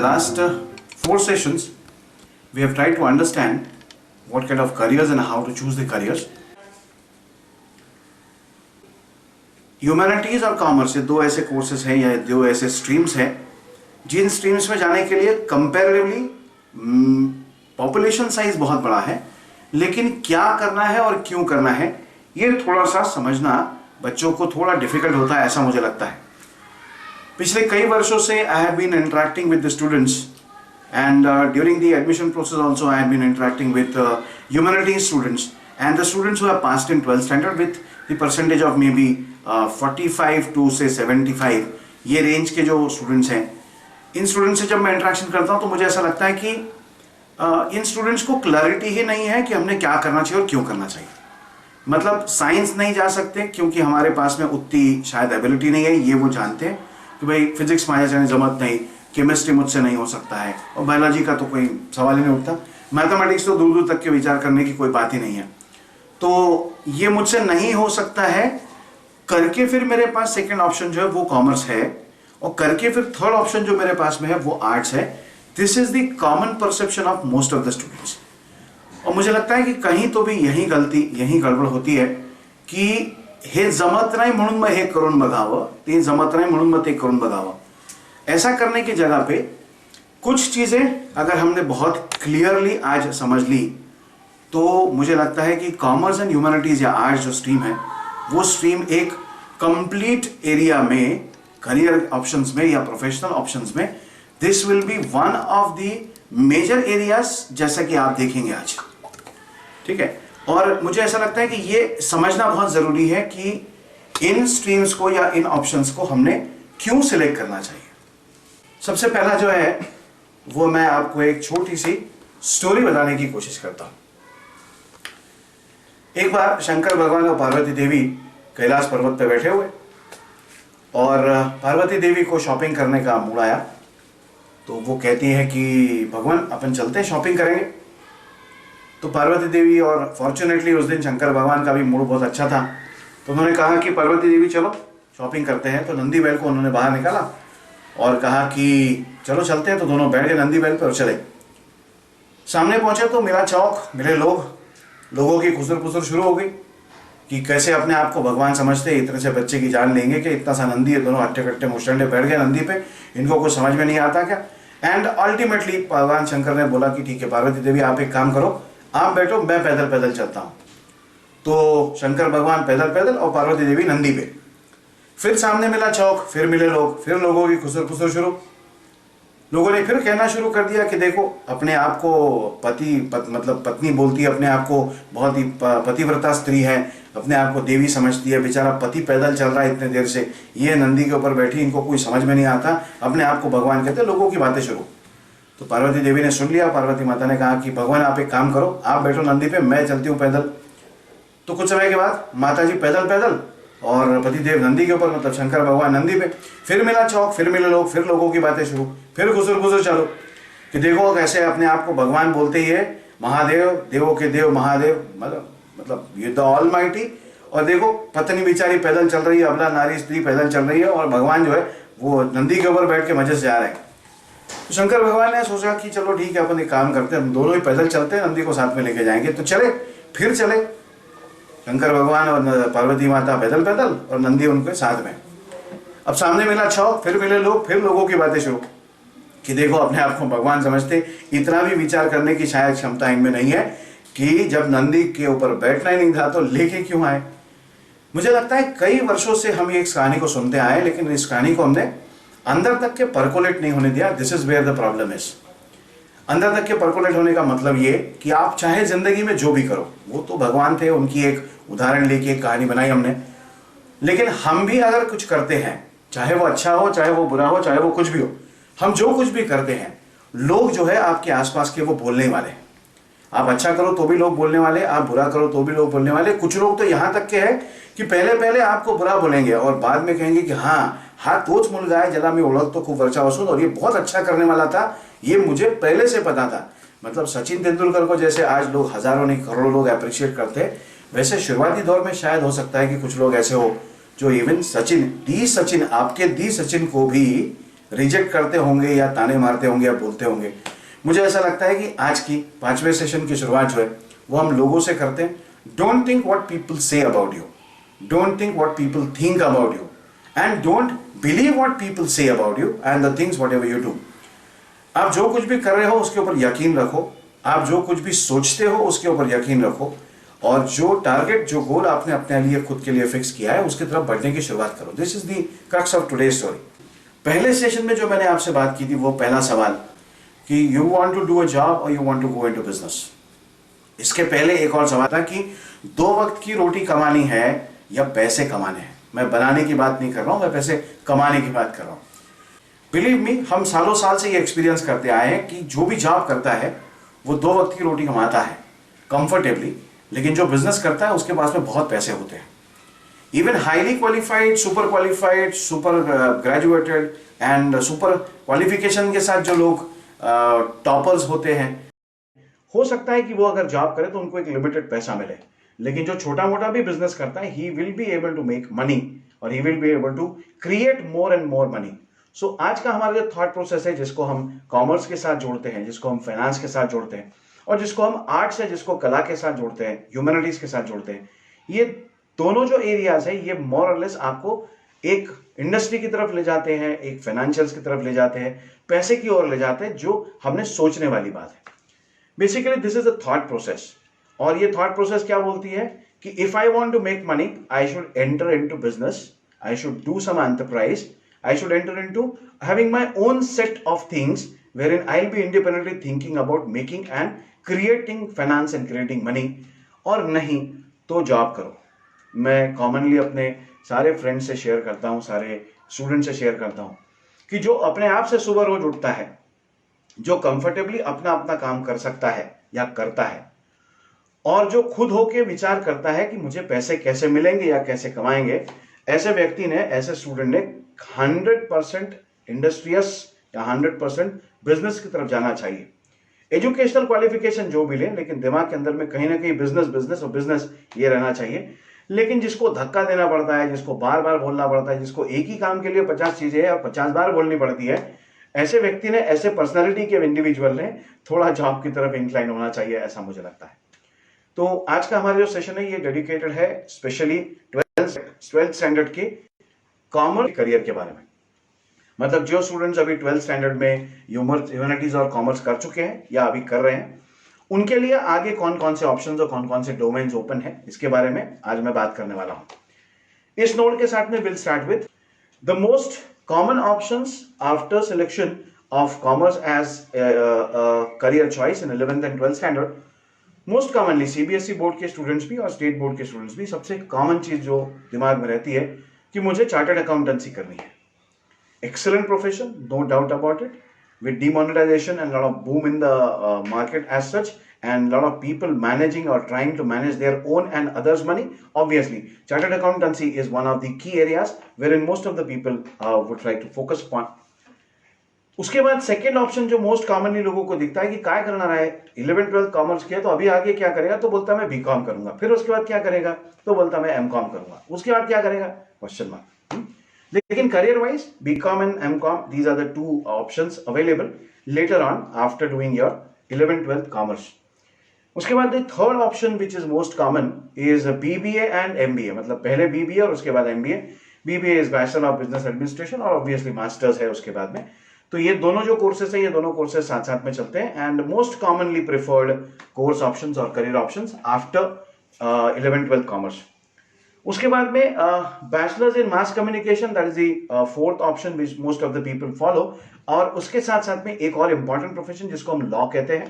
last 4 sessions, we have tried to understand what kind of careers and how to choose the careers. Humanities और commerce, ये दो ऐसे courses हैं या दो ऐसे स्ट्रीम्स हैं जिन स्ट्रीम्स में जाने के लिए कंपैरेटिवली पॉपुलेशन साइज बहुत बड़ा है, लेकिन क्या करना है और क्यों करना है ये थोड़ा सा समझना बच्चों को थोड़ा डिफिकल्ट होता है, ऐसा मुझे लगता है। पिछले कई वर्षों से I have been interacting with the students and during the admission process also I have been interacting with humanities students and the students who have passed in 12th standard with the percentage of maybe 45 to say 75, ये range के जो students हैं, इन students से जब मैं interaction करता हूँ तो मुझे ऐसा लगता है कि इन स्टूडेंट्स को क्लैरिटी ही नहीं है कि हमने क्या करना चाहिए और क्यों करना चाहिए। मतलब साइंस नहीं जा सकते क्योंकि हमारे पास में उतनी शायद एबिलिटी नहीं है, ये वो जानते हैं कि भाई फिजिक्स माया जाने जमत नहीं, केमिस्ट्री मुझसे नहीं हो सकता है, और बायोलॉजी का तो कोई सवाल ही नहीं उठता, मैथमेटिक्स तो दूर दूर तक के विचार करने की कोई बात ही नहीं है, तो ये मुझसे नहीं हो सकता है करके फिर मेरे पास सेकंड ऑप्शन जो है वो कॉमर्स है, और करके फिर थर्ड ऑप्शन जो मेरे पास में है वो आर्ट्स है। This is the common perception of most of the students. और मुझे लगता है कि कहीं तो भी यही गलती, यही गड़बड़ होती है कि हे जमत नाही म्हणून मग हे करून बघावं, ते जमत नाही म्हणून मग ते करून बघावं। ऐसा करने की जगह पे कुछ चीजें अगर हमने बहुत क्लियरली आज समझ ली तो मुझे लगता है कि कॉमर्स एंड ह्यूमैनिटीज या आर्ट्स जो स्ट्रीम है वो स्ट्रीम एक कंप्लीट एरिया में करियर ऑप्शंस में या प्रोफेशनल ऑप्शंस में this will be one of the major areas, जैसा कि आप देखेंगे आज। ठीक है, और मुझे ऐसा लगता है कि ये समझना बहुत जरूरी है कि इन स्ट्रीम्स को या इन ऑप्शंस को हमने क्यों सिलेक्ट करना चाहिए। सबसे पहला जो है वो मैं आपको एक छोटी सी स्टोरी बताने की कोशिश करता हूं। एक बार शंकर भगवान और पार्वती देवी कैलाश पर्वत पे बैठे हुए और पार्वती देवी को शॉपिंग करने का मूड आया, तो वो कहती है कि भगवान अपन चलते हैं शॉपिंग करेंगे। तो पार्वती देवी, और फॉर्चुनेटली उस दिन शंकर भगवान का भी मूड बहुत अच्छा था, तो उन्होंने कहा कि पार्वती देवी चलो शॉपिंग करते हैं। तो नंदी बैल को उन्होंने बाहर निकाला और कहा कि चलो चलते हैं, तो दोनों बैठ गए नंदी बैल पर और चले। सामने पहुंचे तो मिला चौक, मिले लोगों की खुसर पुसर शुरू हो गई कि कैसे अपने आप को भगवान समझते, इतने से बच्चे की जान लेंगे कि इतना सा नंदी है, दोनों हट्टे कट्टे मुस्टंडे बैठ गए नंदी पे, इनको कुछ समझ में नहीं आता क्या। एंड अल्टीमेटली भगवान शंकर ने बोला कि ठीक है पार्वती देवी आप एक काम करो, आप बैठो, मैं पैदल पैदल चलता हूँ। तो शंकर भगवान पैदल पैदल और पार्वती देवी नंदी पे। फिर सामने मिला चौक, फिर मिले लोग, फिर लोगों की खुसर पुसर शुरू। लोगों ने फिर कहना शुरू कर दिया कि देखो अपने आप को मतलब पत्नी बोलती है, अपने आप को बहुत ही पतिव्रता स्त्री है, अपने आप को देवी समझती है, बेचारा पति पैदल चल रहा है इतने देर से, ये नंदी के ऊपर बैठी, इनको कोई समझ में नहीं आता, अपने आप को भगवान कहते, लोगों की बातें शुरू। तो पार्वती देवी ने सुन लिया, पार्वती माता ने कहा कि भगवान आप एक काम करो, आप बैठो नंदी पे, मैं चलती हूँ पैदल। तो कुछ समय के बाद माता जी पैदल पैदल और पतिदेव नंदी के ऊपर, मतलब शंकर भगवान नंदी पे। फिर मिला चौक, फिर मिले लोग, फिर लोगों की बातें शुरू, फिर गुजर चलो कि देखो कैसे अपने आप को भगवान बोलते ही है, महादेव, देवों के देव महादेव, मतलब ये द ऑलमाइटी। और देखो पत्नी बेचारी पैदल चल रही है, अबला नारी स्त्री पैदल चल रही है, और भगवान जो है वो नंदी के ऊपर बैठ के मजे से जा रहे हैं। तो शंकर भगवान ने सोचा कि चलो ठीक है अपन एक काम करते हैं, हम दोनों ही पैदल चलते हैं, नंदी को साथ में लेके जाएंगे। तो चले, फिर चले शंकर भगवान और पार्वती माता पैदल पैदल और नंदी उनके साथ में। अब सामने मिला चौक, फिर मिले लोग, फिर लोगों की बातें शुरू कि देखो अपने आप को भगवान समझते, इतना भी विचार करने की शायद क्षमता इनमें नहीं है कि जब नंदी के ऊपर बैठना ही नहीं था तो लेके क्यों आए। मुझे लगता है कई वर्षों से हम ये इस कहानी को सुनते आए, लेकिन इस कहानी को हमने अंदर तक के परकोलेट नहीं होने दिया। This is where the problem is. अंदर तक के परकोलेट होने का मतलब ये कि आप चाहे जिंदगी में जो भी करो, वो तो भगवान थे, उनकी एक उदाहरण लेके एक कहानी बनाई हमने, लेकिन हम भी अगर कुछ करते हैं, चाहे वो अच्छा हो, चाहे वो बुरा हो, चाहे वो कुछ भी हो, हम जो कुछ भी करते हैं, लोग जो है आपके आसपास के वो बोलने वाले। आप अच्छा करो तो भी लोग बोलने वाले, आप बुरा करो तो भी लोग बोलने वाले। कुछ लोग तो यहाँ तक के हैं कि पहले आपको बुरा बोलेंगे और बाद में कहेंगे कि हाँ तोच मुलगा है, ज्यादा मैं ओळख तो खूब वर्षा वसूल, और ये बहुत अच्छा करने वाला था, ये मुझे पहले से पता था। मतलब सचिन तेंदुलकर को जैसे आज लोग हजारों नहीं करोड़ों लोग अप्रिशिएट करते हैं, वैसे शुरुआती दौर में शायद हो सकता है कि कुछ लोग ऐसे हो जो इवन दी सचिन आपके दी सचिन को भी रिजेक्ट करते होंगे या ताने मारते होंगे या बोलते होंगे। मुझे ऐसा लगता है कि आज की 5वें सेशन की शुरुआत जो है वो हम लोगों से करते हैं। Don't think what people say about you, don't think what people think about you, and don't believe what people say about you and the things whatever you do. आप जो कुछ भी कर रहे हो उसके ऊपर यकीन रखो, आप जो कुछ भी सोचते हो उसके ऊपर यकीन रखो, और जो टारगेट, जो गोल आपने अपने लिए खुद के लिए फिक्स किया है उसकी तरफ बढ़ने की शुरुआत करो। This is the crux of today story. पहले सेशन में जो मैंने आपसे बात की थी वो पहला सवाल कि you want to do a job और you want to go into business. इसके पहले एक और सवाल था कि 2 वक्त की रोटी कमानी है या पैसे कमाने हैं। मैं बनाने की बात नहीं कर रहा हूं, मैं पैसे कमाने की बात कर रहा हूं। बिलीव मी, हम सालों साल से ये एक्सपीरियंस करते आए हैं कि जो भी जॉब करता है वो 2 वक्त की रोटी कमाता है कंफर्टेबली, लेकिन जो बिजनेस करता है उसके पास में बहुत पैसे होते हैं। Even highly qualified, super graduated and super qualification के साथ जो लोग टॉपर्स होते हैं, हो सकता है कि वो अगर जॉब करे तो उनको एक लिमिटेड पैसा मिले, लेकिन जो छोटा मोटा भी बिजनेस करता है he will be able to make money और he will be able to create more and more money. So आज का हमारा जो थॉट प्रोसेस है, जिसको हम कॉमर्स के साथ जोड़ते हैं, जिसको हम फाइनेंस के साथ जोड़ते हैं, और जिसको हम आर्ट्स है, जिसको कला के साथ जोड़ते हैं, ह्यूमैनिटीज के साथ जोड़ते हैं, ये दोनों जो एरियाज है ये मोर और लेस आपको एक इंडस्ट्री की तरफ ले जाते हैं, एक फाइनेंशियल्स की तरफ ले जाते हैं, पैसे की ओर ले जाते हैं, जो हमने सोचने वाली बात है। Basically this is a thought process, और ये थॉट प्रोसेस क्या बोलती है कि if I want to make money I should enter into business, I should do some enterprise, I should enter into having my own set of things wherein I'll be independently thinking about making and creating finance and creating money, और नहीं तो job करो। मैं commonly अपने सारे friends से share करता हूं, सारे स्टूडेंट से शेयर करता हूं कि जो अपने आप से सुबह रोज उठता है, जो कंफर्टेबली अपना अपना काम कर सकता है या करता है, और जो खुद होके विचार करता है कि मुझे पैसे कैसे मिलेंगे या कैसे कमाएंगे, ऐसे व्यक्ति ने, ऐसे स्टूडेंट ने 100% इंडस्ट्रियस या 100% बिजनेस की तरफ जाना चाहिए। एजुकेशनल क्वालिफिकेशन जो भी ले, लेकिन दिमाग के अंदर में कहीं ना कहीं बिजनेस बिजनेस और बिजनेस ये रहना चाहिए। लेकिन जिसको धक्का देना पड़ता है, जिसको बार बार बोलना पड़ता है, जिसको एक ही काम के लिए 50 चीजें और 50 बार बोलनी पड़ती है, ऐसे व्यक्ति ने, ऐसे पर्सनैलिटी के इंडिविजुअल ने थोड़ा जॉब की तरफ इंक्लाइन होना चाहिए, ऐसा मुझे लगता है। तो आज का हमारा जो सेशन है ये डेडिकेटेड है स्पेशली 12th स्टैंडर्ड के कॉमर्स करियर के बारे में। मतलब जो स्टूडेंट्स अभी 12th स्टैंडर्ड में ह्यूमैनिटीज और कॉमर्स कर चुके हैं या अभी कर रहे हैं, उनके लिए आगे कौन कौन से ऑप्शंस और कौन कौन से डोमेन्स ओपन है, इसके बारे में आज मैं बात करने वाला हूं। इस नोट के साथ में will start with the most common options after selection of commerce as career choice in 11th and 12th standard. Most commonly CBSE board के स्टूडेंट्स भी और स्टेट बोर्ड के स्टूडेंट्स भी, सबसे कॉमन चीज जो दिमाग में रहती है कि मुझे चार्टर्ड अकाउंटेंसी करनी है। Excellent profession, no doubt about it. With demonetization and a lot of boom in the market as such, and a lot of people managing or trying to manage their own and others' money, obviously, chartered accountancy is one of the key areas wherein most of the people would try to focus upon. उसके बाद second option जो most commonly लोगों को दिखता है कि क्या करना रहा है, 11th 12th कॉमर्स किया तो अभी आगे क्या करेगा, तो बोलता मैं बीकॉम करूंगा, फिर उसके बाद क्या करेगा, तो बोलता मैं एमकॉम करूंगा, उसके बाद क्या करेगा, क्वेश्चन मार्क। लेकिन career wise BCom and MCom, these are the two options available later on after doing your 11th 12th commerce. उसके बाद the third option which is most common is BBA and MBA, मतलब पहले BBA और उसके बाद MBA. BBA is bachelor of business administration और obviously masters है उसके बाद में। तो ये दोनों जो कोर्सेस है, ये दोनों कोर्सेस साथ साथ में चलते हैं and most commonly preferred course options और career options after 11th 12th commerce. उसके बाद में bachelors in mass communication, that is the fourth option which most of the people follow. और उसके साथ साथ में एक और इंपॉर्टेंट प्रोफेशन जिसको हम लॉ कहते हैं।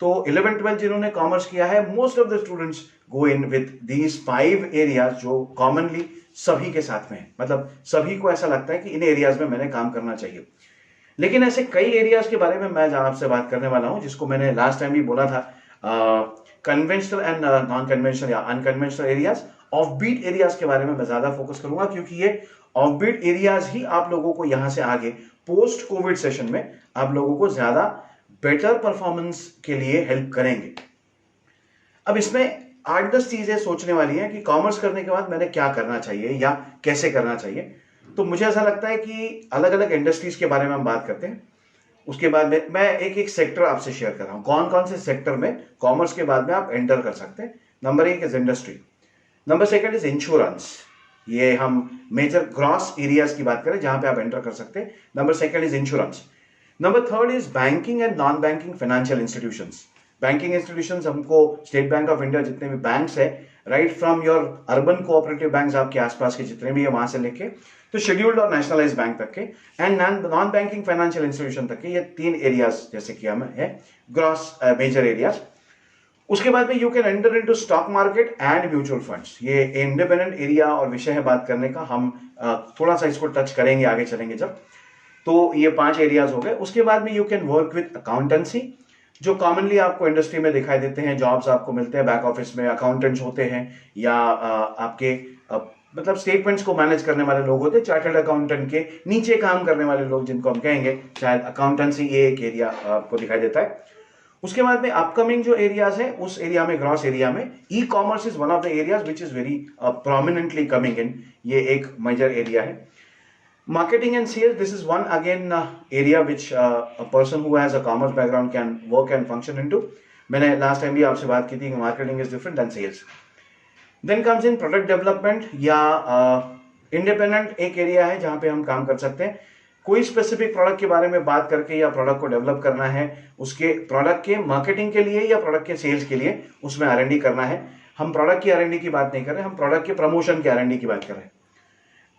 तो 11th 12th जिन्होंने कॉमर्स किया है, most of the students go in with these 5 areas जो कॉमनली सभी के साथ में है, मतलब सभी को ऐसा लगता है कि इन एरियाज में मैंने काम करना चाहिए। लेकिन ऐसे कई एरियाज के बारे में मैं आपसे बात करने वाला हूं, जिसको मैंने लास्ट टाइम भी बोला था, कन्वेंशनल एंड नॉन कन्वेंशनल या unconventional areas, off beat areas के बारे में मैं ज्यादा फोकस करूंगा, क्योंकि ये ऑफ बीट एरियाज ही आप लोगों को यहां से आगे पोस्ट कोविड सेशन में आप लोगों को ज्यादा बेटर परफॉर्मेंस के लिए हेल्प करेंगे। अब इसमें 8-10 चीजें सोचने वाली हैं कि कॉमर्स करने के बाद मैंने क्या करना चाहिए या कैसे करना चाहिए। तो मुझे ऐसा लगता है कि अलग अलग इंडस्ट्रीज के बारे में हम बात करते हैं, उसके बाद में मैं एक एक सेक्टर आपसे शेयर कर रहा हूं, कौन कौन से सेक्टर में कॉमर्स के बाद में आप एंटर कर सकते हैं। Number 1 is industry, number 2 is insurance, ये हम मेजर ग्रॉस एरियाज की बात करें जहां पे आप एंटर कर सकते हैं। Number 2 is insurance. Number 3 is banking and non banking financial institutions. Banking institutions हमको स्टेट बैंक ऑफ इंडिया जितने भी बैंक्स है, right from your urban cooperative banks आपके आसपास के जितने भी है वहां से लेके तो शेड्यूल्ड और नेशनलाइज बैंक तक के and non banking financial institution तक के, ये 3 एरियाज जैसे कि हम है ग्रॉस मेजर एरियाज। उसके बाद में you can enter into stock market and mutual funds. ये इंडिपेंडेंट एरिया और विषय है बात करने का, हम थोड़ा सा इसको टच करेंगे आगे चलेंगे जब। तो ये 5 एरियाज हो गए। उसके बाद में you can work with accountancy, जो कॉमनली आपको इंडस्ट्री में दिखाई देते हैं, जॉब्स आपको मिलते हैं बैक ऑफिस में, अकाउंटेंट्स होते हैं या आपके मतलब स्टेटमेंट्स को मैनेज करने वाले लोग होते हैं, चार्टर्ड अकाउंटेंट के नीचे काम करने वाले लोग जिनको हम कहेंगे शायद अकाउंटेंसी, ये एक एरिया आपको दिखाई देता है। उसके बाद में अपकमिंग जो एरियाज है उस एरिया में, ग्रॉस एरिया में e commerce is one of the areas which is very prominently coming in, ये एक मेजर एरिया है। Marketing and sales, this is one again area which a person who has a commerce background can work and function into. मैंने last time भी आपसे बात की थी कि marketing is different then sales. Then comes in product development या independent एक area है जहां पे हम काम कर सकते हैं। कोई स्पेसिफिक प्रोडक्ट के बारे में बात करके या प्रोडक्ट को डेवलप करना है, उसके प्रोडक्ट के मार्केटिंग के लिए या प्रोडक्ट के सेल्स के लिए उसमें R&D करना है। हम प्रोडक्ट की R&D की बात नहीं कर रहे, हम प्रोडक्ट के प्रमोशन की R&D की बात कर रहे हैं।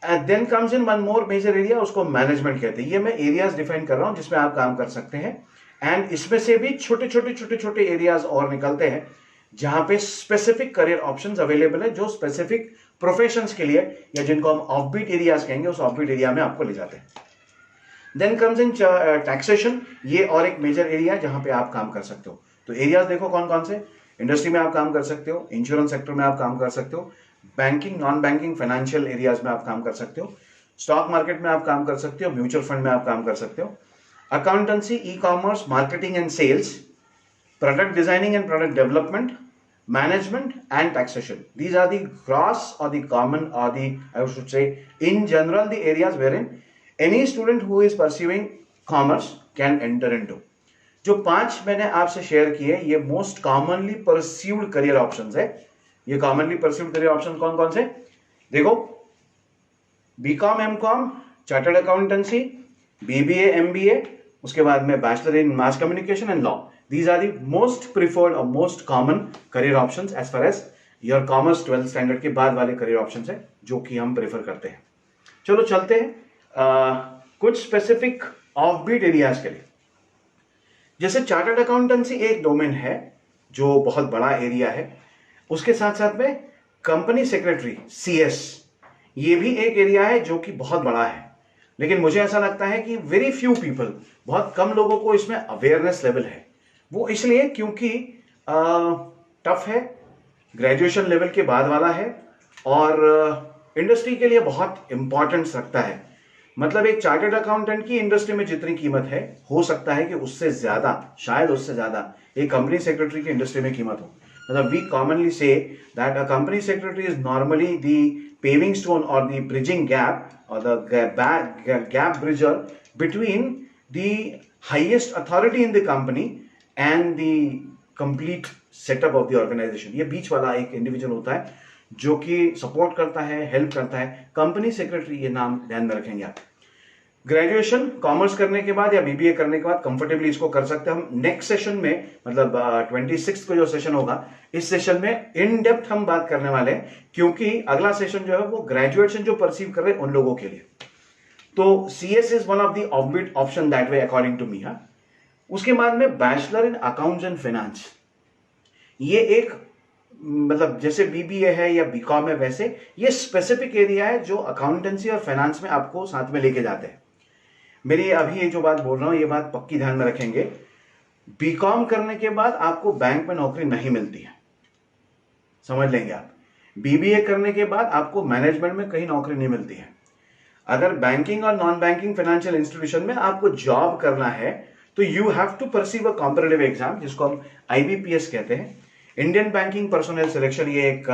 And then comes in one more major area, उसको मैनेजमेंट कहते हैं। ये मैं एरियाज डिफाइन कर रहा हूं जिसमें आप काम कर सकते हैं एंड इसमें से भी छोटे छोटे एरियाज और निकलते हैं जहां पे स्पेसिफिक करियर ऑप्शंस अवेलेबल है, जो स्पेसिफिक प्रोफेशंस के लिए या जिनको हम ऑफबीट एरियाज कहेंगे उस ऑफबीट एरिया में आपको ले जाते हैं। देन कम्स इन टैक्सेशन, ये और एक मेजर एरिया है जहां पे आप काम कर सकते हो। तो एरियाज देखो कौन कौन से, इंडस्ट्री में आप काम कर सकते हो, इंश्योरेंस सेक्टर में आप काम कर सकते हो, banking non banking financial areas में आप काम कर सकते हो, स्टॉक मार्केट में आप काम कर सकते हो, म्यूचुअल फंड में आप काम कर सकते हो, accountancy, e commerce, marketing and sales, product designing and product development, management and taxation. These are the gross और दी कॉमन और the I should say in general the areas where in any student who is pursuing commerce can enter into. जो 5 मैंने आपसे share किए ये most commonly pursued career options है। ये commonly pursued career option कौन कौन से देखो, BCom, MCom, chartered accountancy, BBA, MBA, उसके बाद में bachelor in mass communication and law. These are the most preferred और most common career options as far as your commerce 12th standard के बाद वाले करियर ऑप्शंस है जो कि हम प्रेफर करते हैं। चलो चलते हैं कुछ स्पेसिफिक ऑफबीट एरियाज के लिए। जैसे चार्टर्ड अकाउंटेंसी एक डोमेन है जो बहुत बड़ा एरिया है, उसके साथ साथ में कंपनी सेक्रेटरी CS, ये भी एक एरिया है जो कि बहुत बड़ा है। लेकिन मुझे ऐसा लगता है कि वेरी फ्यू पीपल, बहुत कम लोगों को इसमें अवेयरनेस लेवल है। वो इसलिए क्योंकि टफ है, ग्रेजुएशन लेवल के बाद वाला है और इंडस्ट्री के लिए बहुत इंपॉर्टेंस रखता है। मतलब एक चार्टर्ड अकाउंटेंट की इंडस्ट्री में जितनी कीमत है, हो सकता है कि उससे ज्यादा, शायद उससे ज्यादा एक कंपनी सेक्रेटरी की इंडस्ट्री में कीमत हो। मतलब we commonly say that a company secretary is normally the paving stone or the bridging gap or the gap bridger between the highest authority in the company and the complete setup of the organization। ये बीच वाला एक individual होता है जो कि support करता है, help करता है। कंपनी सेक्रेटरी ये नाम ध्यान में रखेंगे आप। ग्रेजुएशन कॉमर्स करने के बाद या बीबीए करने के बाद कंफर्टेबली इसको कर सकते हैं। हम नेक्स्ट सेशन में मतलब 26 को जो सेशन होगा, इस सेशन में इन डेप्थ हम बात करने वाले हैं, क्योंकि अगला सेशन जो है वो ग्रेजुएशन जो परसीव कर रहे हैं उन लोगों के लिए। तो CS is one of the offbeat option that way according to me. उसके बाद में bachelor in accounts and finance, ये एक मतलब जैसे बीबीए है या बीकॉम है, वैसे ये स्पेसिफिक एरिया है जो अकाउंटेंसी और फाइनेंस में आपको साथ में लेके जाते हैं। मेरी अभी ये जो बात बोल रहा हूं ये बात पक्की ध्यान में रखेंगे। बीकॉम करने के बाद आपको बैंक में नौकरी नहीं मिलती है, समझ लेंगे आप। बीबीए करने के बाद आपको मैनेजमेंट में कहीं नौकरी नहीं मिलती है। अगर बैंकिंग और नॉन बैंकिंग फाइनेंशियल इंस्टीट्यूशन में आपको जॉब करना है तो you have to perceive a competitive exam जिसको हम IBPS कहते हैं, इंडियन बैंकिंग पर्सनल सिलेक्शन। ये एक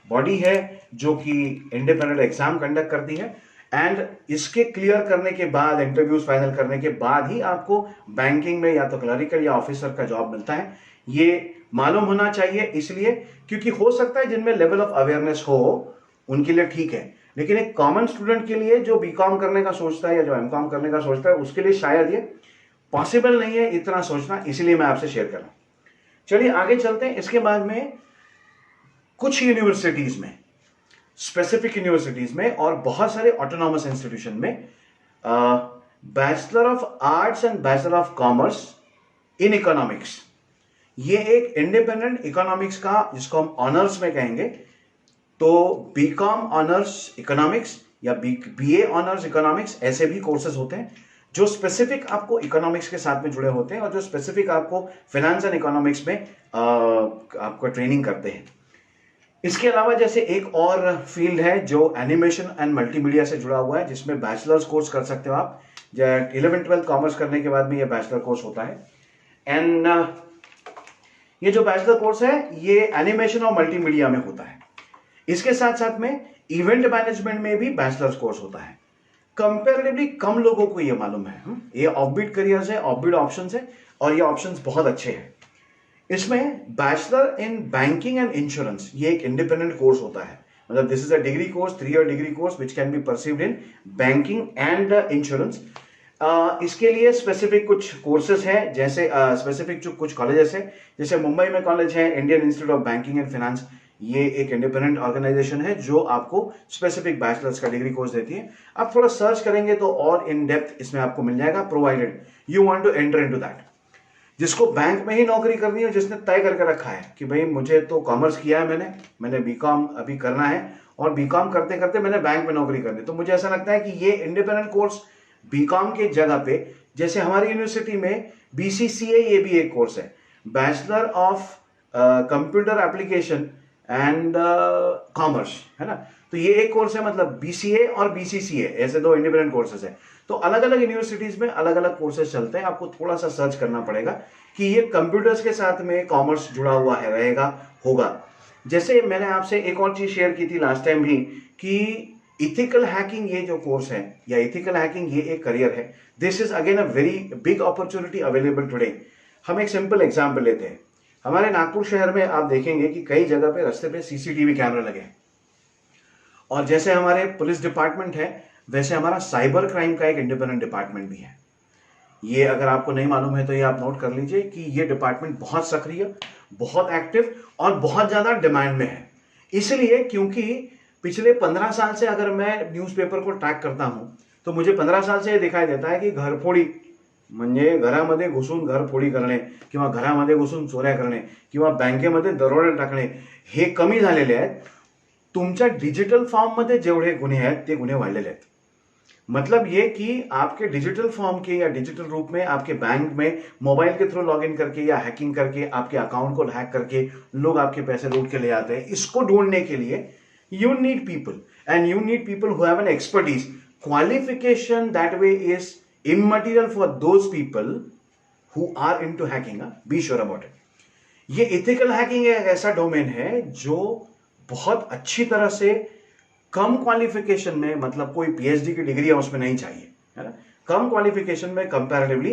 बॉडी है जो कि इंडिपेंडेंट एग्जाम कंडक्ट करती है एंड इसके क्लियर करने के बाद, इंटरव्यूज फाइनल करने के बाद ही आपको बैंकिंग में या तो क्लरिकल या ऑफिसर का जॉब मिलता है। ये मालूम होना चाहिए, इसलिए क्योंकि हो सकता है जिनमें लेवल ऑफ अवेयरनेस हो उनके लिए ठीक है, लेकिन एक कॉमन स्टूडेंट के लिए जो बीकॉम करने का सोचता है या जो एमकॉम करने का सोचता है उसके लिए शायद ये पॉसिबल नहीं है इतना सोचना, इसीलिए मैं आपसे शेयर कर रहा हूं। चलिए आगे चलते हैं। इसके बाद में कुछ यूनिवर्सिटीज में, स्पेसिफिक यूनिवर्सिटीज में और बहुत सारे ऑटोनॉमस इंस्टीट्यूशन में bachelor of arts and bachelor of commerce in economics, ये एक इंडिपेंडेंट इकोनॉमिक्स का, जिसको हम ऑनर्स में कहेंगे, तो बीकॉम ऑनर्स इकोनॉमिक्स या बीए ऑनर्स इकोनॉमिक्स, ऐसे भी कोर्सेज होते हैं जो स्पेसिफिक आपको इकोनॉमिक्स के साथ में जुड़े होते हैं और जो स्पेसिफिक आपको फाइनेंस एंड इकोनॉमिक्स में आपको ट्रेनिंग करते हैं। इसके अलावा जैसे एक और फील्ड है जो एनिमेशन एंड मल्टीमीडिया से जुड़ा हुआ है, जिसमें बैचलर्स कोर्स कर सकते हो आप। 11th-12th कॉमर्स करने के बाद में ये बैचलर कोर्स होता है। एंड ये जो बैचलर कोर्स है ये एनिमेशन और मल्टीमीडिया में होता है। इसके साथ साथ में इवेंट मैनेजमेंट में भी बैचलर्स कोर्स होता है। कंपैरेटिवली कम लोगों को ये मालूम है। ये ऑफबीट करियर्स है, ऑफबीट ऑप्शंस है और ये ऑप्शंस बहुत अच्छे हैं। इसमें bachelor in banking and insurance, ये एक इंडिपेंडेंट कोर्स होता है। मतलब this is a degree course, 3 year degree course which can be perceived in banking and insurance. इसके लिए स्पेसिफिक कुछ कोर्सेज हैं, जैसे स्पेसिफिक जो कुछ कॉलेजेस हैं, जैसे मुंबई में कॉलेज है Indian institute of banking and finance. ये एक इंडिपेंडेंट ऑर्गेनाइजेशन है जो आपको स्पेसिफिक बैचलर्स का डिग्री कोर्स देती है। आप थोड़ा सर्च करेंगे तो और इन डेप्थ इसमें आपको मिल जाएगा, provided you want to enter into that. जिसको बैंक में ही नौकरी करनी है, जिसने तय करके रखा है कि भाई मुझे तो कॉमर्स किया है, मैंने बीकॉम अभी करना है और बीकॉम करते करते मैंने बैंक में नौकरी करनी है, तो मुझे ऐसा लगता है कि ये इंडिपेंडेंट कोर्स बीकॉम के जगह पे, जैसे हमारी यूनिवर्सिटी में BCCA ये भी एक कोर्स है, bachelor of computer application and commerce, है ना। तो ये एक कोर्स है, मतलब BCA और BCCA ऐसे 2 इंडिपेंडेंट कोर्सेज है। तो अलग अलग यूनिवर्सिटीज में अलग अलग कोर्सेज चलते हैं। आपको थोड़ा सा सर्च करना पड़ेगा कि ये कंप्यूटर्स के साथ में कॉमर्स जुड़ा हुआ है, रहेगा, होगा। जैसे मैंने आपसे एक और चीज शेयर की थी लास्ट टाइम भी कि इथिकल हैकिंग ये जो कोर्स है या इथिकल हैकिंग ये एक करियर है। This is again a very big opportunity available today. हम एक सिंपल एग्जाम्पल लेते हैं। हमारे नागपुर शहर में आप देखेंगे कि कई जगह पे रास्ते पे CCTV कैमरा लगे हैं और जैसे हमारे पुलिस डिपार्टमेंट है वैसे हमारा साइबर क्राइम का एक इंडिपेंडेंट डिपार्टमेंट भी है। ये अगर आपको नहीं मालूम है तो ये आप नोट कर लीजिए कि ये डिपार्टमेंट बहुत सक्रिय, बहुत एक्टिव और बहुत ज्यादा डिमांड में है। इसलिए क्योंकि पिछले 15 साल से अगर मैं न्यूज़पेपर को ट्रैक करता हूं तो मुझे 15 साल से ये दिखाई देता है की घरफोडी म्हणजे घरामध्ये घुसून घरफोडी करणे किंवा घरामध्ये घुसून चोऱ्या करणे किंवा बँकेमध्ये दरोडे टाकणे हे कमी झालेले आहेत। तुमच्या डिजिटल फॉर्म मध्ये जेवढे गुन्हे आहेत ते गुन्हे वाढलेले आहेत। मतलब ये कि आपके डिजिटल फॉर्म के या डिजिटल रूप में आपके बैंक में मोबाइल के थ्रू लॉगिन करके या हैकिंग करके आपके अकाउंट को हैक करके लोग आपके पैसे लूट के ले आते हैं। इसको ढूंढने के लिए you need people and you need people who have an expertise. Qualification that way is immaterial for those people who are into hacking. Be sure about it. ये ethical hacking एक ऐसा डोमेन है जो बहुत अच्छी तरह से कम क्वालिफिकेशन में, मतलब कोई PhD की डिग्री है उसमें नहीं चाहिए, है ना, कम क्वालिफिकेशन में कंपैरेटिवली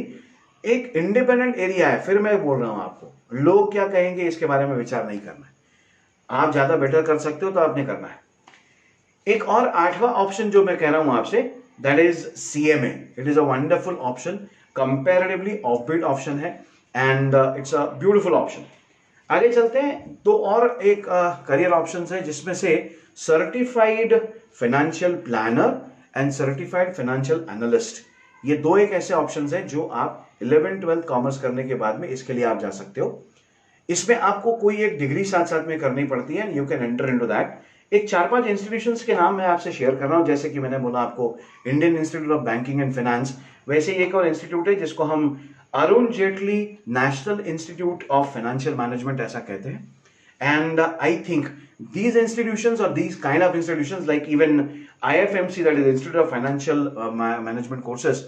एक इंडिपेंडेंट एरिया है। फिर मैं बोल रहा हूं आपको, लोग क्या कहेंगे इसके बारे में विचार नहीं करना है। आप ज्यादा बेटर कर सकते हो तो आपने करना है। एक और 8वां ऑप्शन जो मैं कह रहा हूं आपसे, that is CMA। It is a wonderful option, comparatively offbeat option है and it's a beautiful option. आगे चलते हैं। दो और एक करियर ऑप्शन है जिसमें से certified financial planner and certified financial analyst, ये 2 एक ऐसे ऑप्शंस हैं जो आप 11th-12th कॉमर्स करने के बाद में इसके लिए आप जा सकते हो। इसमें आपको कोई एक डिग्री साथ साथ में करनी पड़ती है, you can enter into that. एक 4-5 इंस्टीट्यूशंस के नाम मैं आपसे शेयर कर रहा हूं। जैसे कि मैंने बोला आपको Indian institute of banking and finance, वैसे एक और इंस्टीट्यूट है जिसको हम Arun Jaitley national institute of financial management ऐसा कहते हैं। And I think these institutions or these kind of institutions like even IFMC, that is Institute of Financial Management Courses,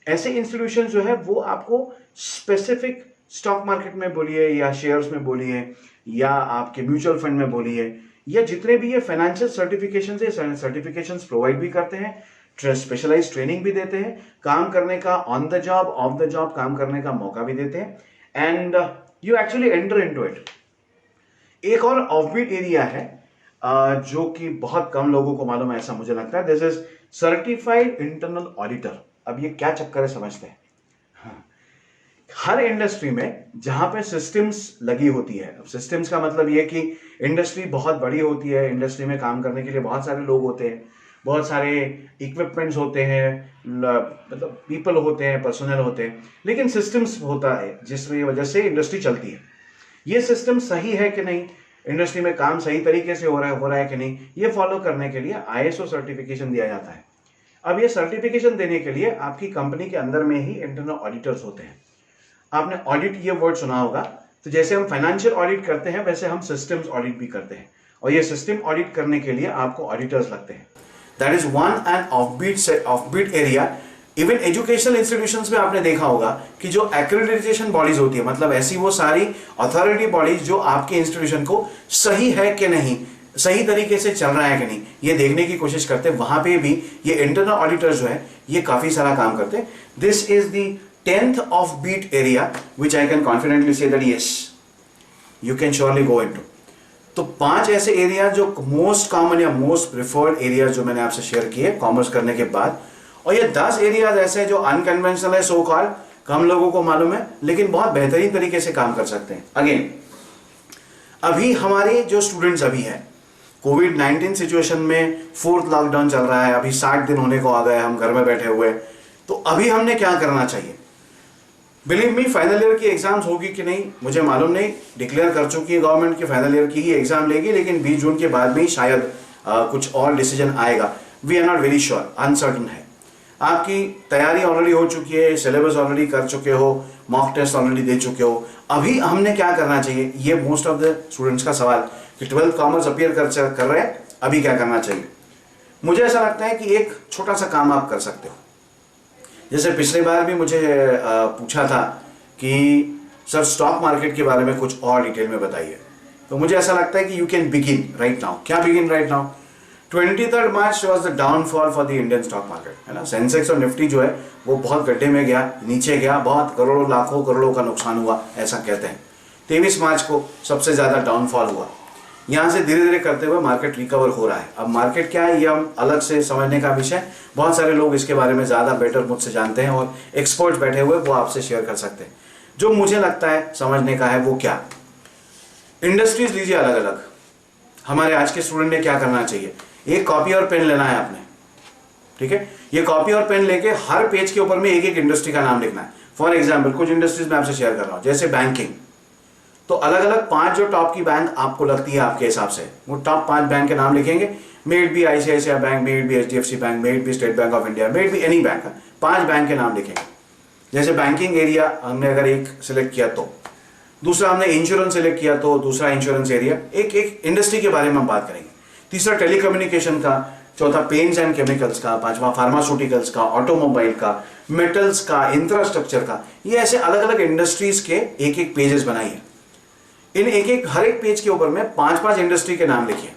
ऐसे इंस्टीट्यूशन जो है वो आपको स्पेसिफिक स्टॉक मार्केट में बोलिए या शेयर्स में बोलिए या आपके म्यूचुअल फंड में बोलिए या जितने भी ये फाइनेंशियल सर्टिफिकेशन है, सर्टिफिकेशंस प्रोवाइड भी करते हैं, स्पेशलाइज ट्रेनिंग भी देते हैं, काम करने का on the job of the job काम करने का मौका भी देते हैं, and you actually enter into it. एक और ऑफबीट एरिया है जो कि बहुत कम लोगों को मालूम है, ऐसा मुझे लगता है। This is certified internal auditor. अब ये क्या चक्कर है समझते हैं। हाँ। हर इंडस्ट्री में जहां पे सिस्टम्स लगी होती है, अब सिस्टम्स का मतलब ये कि इंडस्ट्री बहुत बड़ी होती है, इंडस्ट्री में काम करने के लिए बहुत सारे लोग होते हैं, बहुत सारे इक्विपमेंट्स होते हैं, मतलब पीपल होते हैं, पर्सनल होते हैं, लेकिन सिस्टम्स होता है जिसकी वजह से इंडस्ट्री चलती है। ये सिस्टम सही है कि नहीं, इंडस्ट्री में काम सही तरीके से हो रहा है कि नहीं, ये फॉलो करने के लिए आईएसओ सर्टिफिकेशन दिया जाता है। अब ये सर्टिफिकेशन देने के लिए आपकी कंपनी के अंदर में ही इंटरनल ऑडिटर्स होते हैं। आपने ऑडिट ये वर्ड सुना होगा, तो जैसे हम फाइनेंशियल ऑडिट करते हैं वैसे हम सिस्टम्स ऑडिट भी करते हैं, और ये सिस्टम ऑडिट करने के लिए आपको ऑडिटर्स लगते हैं। That is one and offbeat area. Even educational institutions में आपने देखा होगा कि जो एक्रेडिटेशन बॉडीज होती है, मतलब ऐसी वो सारी अथॉरिटी बॉडीज जो आपके इंस्टीट्यूशन को सही है कि नहीं, सही तरीके से चल रहा है कि नहीं, ये देखने की कोशिश करते हैं। वहां पे भी ये इंटरनल ऑडिटर्स जो है ये काफी सारा काम करते हैं। This is the 10th offbeat area which I can confidently say that yes you can surely go into। तो 5 ऐसे एरिया जो मोस्ट कॉमन या मोस्ट प्रिफर्ड एरिया जो मैंने आपसे शेयर किए कॉमर्स करने के बाद, और ये 10 एरियाज ऐसे जो अनकन्वेंशनल है, सो कॉल्ड कम लोगों को मालूम है, लेकिन बहुत बेहतरीन तरीके से काम कर सकते हैं। अगेन अभी हमारे जो स्टूडेंट्स अभी है, कोविड-19 सिचुएशन में 4th लॉकडाउन चल रहा है, अभी 60 दिन होने को आ गए, हम घर में बैठे हुए, तो अभी हमने क्या करना चाहिए। बिलीव मी, फाइनल ईयर की एग्जाम्स होगी कि नहीं मुझे मालूम नहीं, डिक्लेयर कर चुकी है गवर्नमेंट की फाइनल ईयर की ही एग्जाम लेगी, लेकिन 20 जून के बाद में ही शायद कुछ और डिसीजन आएगा। We are not very sure, uncertain है। आपकी तैयारी ऑलरेडी हो चुकी है, सिलेबस ऑलरेडी कर चुके हो, मॉक टेस्ट ऑलरेडी दे चुके हो, अभी हमने क्या करना चाहिए, ये मोस्ट ऑफ द स्टूडेंट्स का सवाल कि 12th कॉमर्स अपियर कर रहे हैं, अभी क्या करना चाहिए। मुझे ऐसा लगता है कि एक छोटा सा काम आप कर सकते हो। जैसे पिछली बार भी मुझे पूछा था कि सर स्टॉक मार्केट के बारे में कुछ और डिटेल में बताइए, तो मुझे ऐसा लगता है कि you can begin right now. क्या begin right now? 23 March was the downfall for the Indian stock market, है ना। सेंसेक्स और निफ्टी जो है वो बहुत गड्ढे में गया, नीचे गया, बहुत करोड़ों लाखों करोड़ों का नुकसान हुआ, ऐसा कहते हैं। 23 मार्च को सबसे ज्यादा डाउनफॉल हुआ। यहाँ से धीरे धीरे करते हुए मार्केट रिकवर हो रहा है। अब मार्केट क्या है ये हम अलग से समझने का विषय, बहुत सारे लोग इसके बारे में ज्यादा बेटर मुझसे जानते हैं और एक्सपर्ट बैठे हुए वो आपसे शेयर कर सकते हैं। जो मुझे लगता है समझने का है वो क्या, इंडस्ट्रीज लीजिए अलग अलग। हमारे आज के स्टूडेंट ने क्या करना चाहिए, एक कॉपी और पेन लेना है आपने, ठीक है। ये कॉपी और पेन लेके हर पेज के ऊपर में एक एक इंडस्ट्री का नाम लिखना है। फॉर एग्जाम्पल कुछ इंडस्ट्रीज में आपसे शेयर कर रहा हूं, जैसे बैंकिंग, तो अलग अलग 5 जो टॉप की बैंक आपको लगती है आपके हिसाब से, वो टॉप 5 बैंक के नाम लिखेंगे। May it be ICICI bank, may it be HDFC bank, may it be state bank of India, may it be any bank, 5 bank के नाम लिखेंगे। जैसे बैंकिंग एरिया हमने अगर एक सिलेक्ट किया तो, दूसरा हमने इंश्योरेंस सिलेक्ट किया तो दूसरा इंश्योरेंस एरिया, एक एक इंडस्ट्री के बारे में हम बात करेंगे। तीसरा टेलीकम्युनिकेशन का, चौथा पेंट्स एंड केमिकल्स का, पांचवा फार्मास्यूटिकल्स का, ऑटोमोबाइल का, मेटल्स का, इंफ्रास्ट्रक्चर का। ये ऐसे अलग अलग इंडस्ट्रीज के एक एक पेजेस बनाइए। इन हर एक पेज के ऊपर में 5-5 इंडस्ट्री के नाम लिखिए,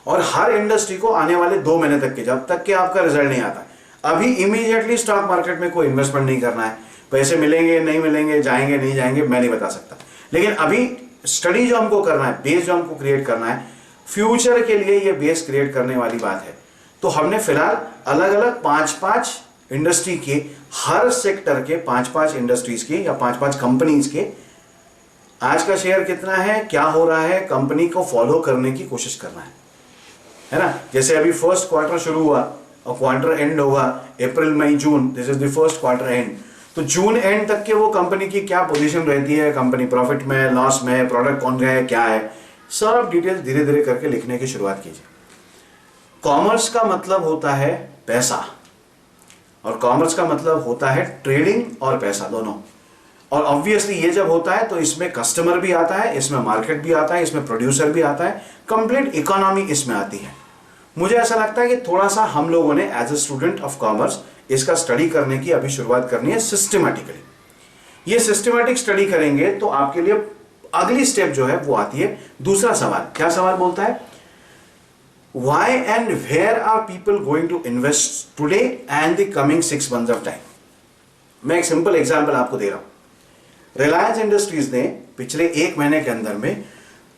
और हर इंडस्ट्री को आने वाले 2 महीने तक के, जब तक कि आपका रिजल्ट नहीं आता, अभी इमीडिएटली स्टॉक मार्केट में कोई इन्वेस्टमेंट नहीं करना है। पैसे मिलेंगे नहीं मिलेंगे, जाएंगे नहीं जाएंगे, मैं नहीं बता सकता, लेकिन अभी स्टडी जो हमको करना है, बेस जो हमको क्रिएट करना है, फ्यूचर के लिए ये बेस क्रिएट करने वाली बात है। तो हमने फिलहाल अलग अलग 5-5 इंडस्ट्री के, हर सेक्टर के 5-5 इंडस्ट्रीज के या 5-5 कंपनीज के आज का शेयर कितना है, क्या हो रहा है, कंपनी को फॉलो करने की कोशिश करना है ना। जैसे अभी फर्स्ट क्वार्टर शुरू हुआ और क्वार्टर एंड होगा April May June, this is the first quarter end. तो जून एंड तक के वो कंपनी की क्या पोजीशन रहती है, कंपनी प्रॉफिट में, लॉस में, प्रोडक्ट कौन है, क्या है, सब डिटेल्स धीरे धीरे करके लिखने की शुरुआत कीजिए। कॉमर्स का मतलब होता है पैसा, और कॉमर्स का मतलब होता है ट्रेडिंग और पैसा दोनों। और ऑब्वियसली ये जब होता है तो इसमें कस्टमर भी आता है, इसमें मार्केट भी आता है, इसमें प्रोड्यूसर भी आता है, कंप्लीट इकोनॉमी इसमें आती है। मुझे ऐसा लगता है कि थोड़ा सा हम लोगों ने as a student of commerce इसका स्टडी करने की अभी शुरुआत करनी है सिस्टमैटिकली। ये सिस्टमैटिक स्टडी करेंगे तो आपके लिए अगली स्टेप जो है वो आती है दूसरा सवाल। क्या सवाल बोलता है, why and where are people going to invest today and the coming 6 months of time? मैं एक सिंपल एग्जांपल आपको दे रहा हूं। रिलायंस इंडस्ट्रीज ने पिछले 1 महीने के अंदर में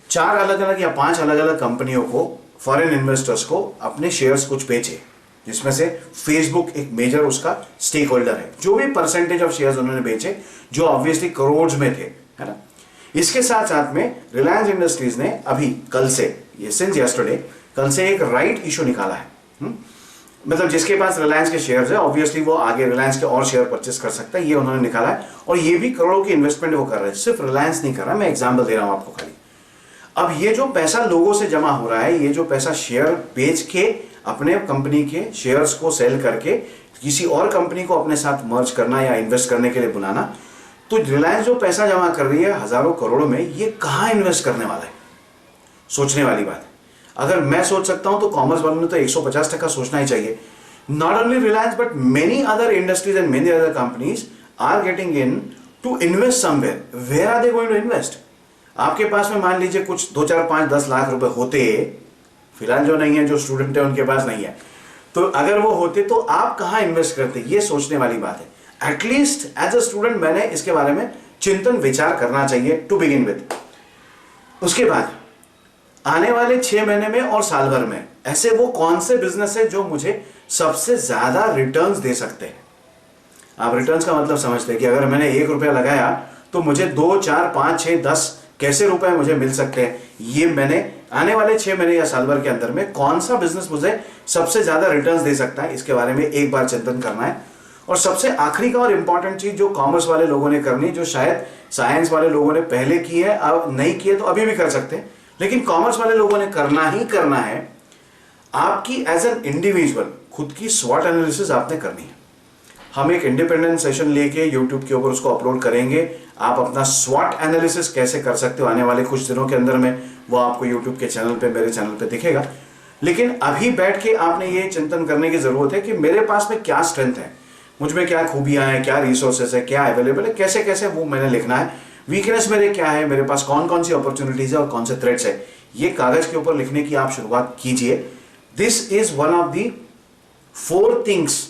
4 अलग अलग या 5 अलग अलग कंपनियों को, फॉरेन इन्वेस्टर्स को अपने शेयर्स कुछ बेचे, जिसमें से फेसबुक एक मेजर उसका स्टेक होल्डर है। जो भी परसेंटेज ऑफ शेयर्स उन्होंने बेचे, जो ऑब्वियसली करोड़ में थे, है ना। इसके साथ साथ में रिलायंस इंडस्ट्रीज ने अभी कल से, ये सिंस यस्टरडे, कल से एक राइट इशू निकाला है। मतलब जिसके पास रिलायंस के शेयर्स है, ऑब्वियसली वो आगे रिलायंस के और शेयर परचेस कर सकता है, ये उन्होंने निकाला है। और ये भी करोड़ों की इन्वेस्टमेंट वो कर रहे हैं, सिर्फ रिलायंस नहीं कर रहा, मैं एग्जाम्पल दे रहा हूं आपको खाली। अब ये जो पैसा लोगों से जमा हो रहा है, ये जो पैसा शेयर बेच के अपने कंपनी के शेयर्स को सेल करके किसी और कंपनी को अपने साथ मर्ज करना या इन्वेस्ट करने के लिए बुलाना, तो रिलायंस जो पैसा जमा कर रही है हजारों करोड़ों में, ये कहां इन्वेस्ट करने वाला है? सोचने वाली बात है। अगर मैं सोच सकता हूं तो कॉमर्स वालों ने तो 150% सोचना ही चाहिए। Not only Reliance but many other industries and many other companies are getting in to invest somewhere. Where are they going to invest? आपके पास में मान लीजिए कुछ 2, 4, 5, 10 लाख रुपए होते, फिलहाल जो नहीं है, जो स्टूडेंट है उनके पास नहीं है, तो अगर वो होते तो आप कहां इन्वेस्ट करते? ये सोचने वाली बात है। एटलीस्ट एज अ स्टूडेंट मैंने इसके बारे में चिंतन विचार करना चाहिए टू बिगिन विद। उसके बाद आने वाले 6 महीने में और साल भर में ऐसे वो कौन से बिजनेस है जो मुझे सबसे ज्यादा रिटर्न्स दे सकते हैं? आप रिटर्न्स का मतलब समझते हैं कि अगर मैंने 1 रुपया लगाया तो मुझे 2, 4, 5, 6, 10 कैसे रुपए मुझे मिल सकते हैं। ये मैंने आने वाले 6 महीने या साल भर के अंदर में कौन सा बिजनेस मुझे सबसे ज्यादा रिटर्न्स दे सकता है, इसके बारे में एक बार चिंतन करना है। और सबसे आखिरी का और इंपॉर्टेंट चीज जो कॉमर्स वाले लोगों ने करनी, जो शायद साइंस वाले लोगों ने पहले की है, अब नहीं की है तो अभी भी कर सकते हैं, लेकिन कॉमर्स वाले लोगों ने करना ही करना है, आपकी एज एन इंडिविजुअल खुद की स्वॉट एनालिसिस आपने करनी है। हम एक इंडिपेंडेंट सेशन लेके यूट्यूब के ऊपर उसको अपलोड करेंगे। आप अपना स्वॉट एनालिसिस कैसे कर सकते हो आने वाले कुछ दिनों के अंदर में, वो आपको यूट्यूब के चैनल पे, मेरे चैनल पे दिखेगा। लेकिन अभी बैठ के आपने ये चिंतन करने की जरूरत है कि मेरे पास में क्या स्ट्रेंथ है, मुझ में क्या खूबियां हैं, क्या रिसोर्सेस है, क्या अवेलेबल है, कैसे कैसे वो मैंने लिखना है। वीकनेस मेरे क्या है, मेरे पास कौन कौन सी अपॉर्चुनिटीज है और कौन से थ्रेट्स है, ये कागज के ऊपर लिखने की आप शुरुआत कीजिए। This is one of the 4 things,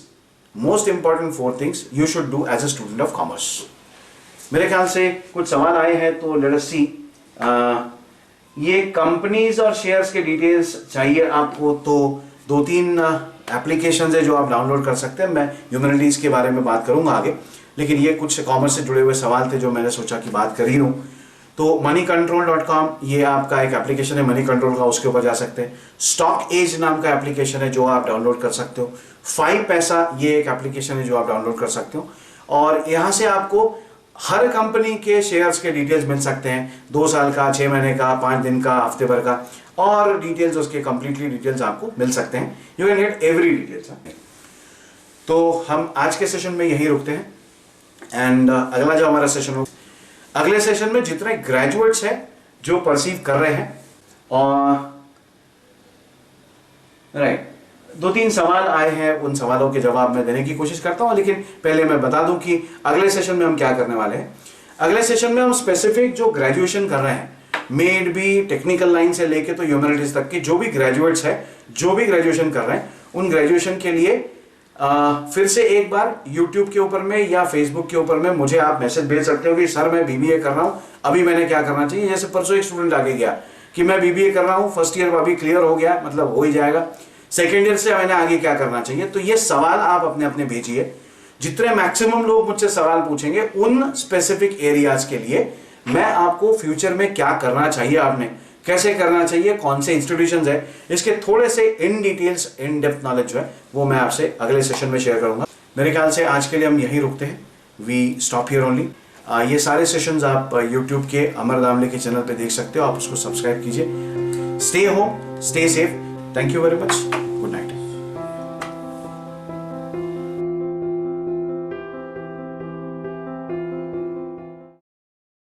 most important 4 things you should do as a student of commerce. मेरे ख्याल से कुछ सवाल आए हैं, तो लेट अस सी। ये कंपनीज और शेयर्स के डिटेल्स चाहिए आपको, तो 2-3 एप्लीकेशंस है जो आप डाउनलोड कर सकते हैं। मैं ह्यूमैनिटीज के बारे में बात करूंगा आगे, लेकिन ये कुछ कॉमर्स से जुड़े हुए सवाल थे जो मैंने सोचा कि बात कर ही लूं। तो moneycontrol.com ये आपका एक एप्लीकेशन है मनी कंट्रोल का, उसके ऊपर जा सकते हैं। स्टॉक एज नाम का एप्लीकेशन है जो आप डाउनलोड कर सकते हो। 5 पैसा ये एक एप्लीकेशन है जो आप डाउनलोड कर सकते हो, और यहां से आपको हर कंपनी के शेयर्स के डिटेल्स मिल सकते हैं, 2 साल का, 6 महीने का, 5 दिन का, हफ्ते भर का, और डिटेल्स उसके कंप्लीटली डिटेल्स आपको मिल सकते हैं। You can get every details. तो हम आज के सेशन में यही रुकते हैं, एंड अगला जो हमारा सेशन हो, अगले सेशन में जितने ग्रेजुएट्स हैं जो परसीव कर रहे हैं, और राइट 2-3 सवाल आए हैं, उन सवालों के जवाब मैं देने की कोशिश करता हूं। लेकिन पहले मैं बता दूं कि अगले सेशन में हम क्या करने वाले हैं। अगले सेशन में हम स्पेसिफिक जो ग्रेजुएशन कर रहे हैं, मेड भी टेक्निकल लाइन से लेके तो ह्यूमैनिटीज तक के जो भी ग्रेजुएट्स हैं, जो भी ग्रेजुएशन कर रहे हैं, उन ग्रेजुएशन के लिए फिर से एक बार YouTube के ऊपर में या Facebook के ऊपर में मुझे आप मैसेज भेज सकते हो कि सर मैं BBA कर रहा हूं, अभी मैंने क्या करना चाहिए। जैसे परसों एक स्टूडेंट आगे गया कि मैं BBA कर रहा हूं, फर्स्ट ईयर अभी क्लियर हो गया, मतलब हो ही जाएगा, सेकेंड ईयर से मैंने आगे क्या करना चाहिए। तो ये सवाल आप अपने अपने भेजिए। जितने मैक्सिमम लोग मुझसे सवाल पूछेंगे उन स्पेसिफिक एरियाज के लिए मैं आपको फ्यूचर में क्या करना चाहिए, आपने कैसे करना चाहिए, कौन से इंस्टीट्यूशंस है, इसके थोड़े से in details, in depth knowledge जो है वो मैं आपसे अगले सेशन में शेयर करूंगा। मेरे ख्याल से आज के लिए हम यहीं रुकते हैं। We stop here only. ये सारे सेशंस आप YouTube के अमर दामले के चैनल पे देख सकते हो, आप उसको सब्सक्राइब कीजिए। Stay home, stay safe. Thank you very much. Good night.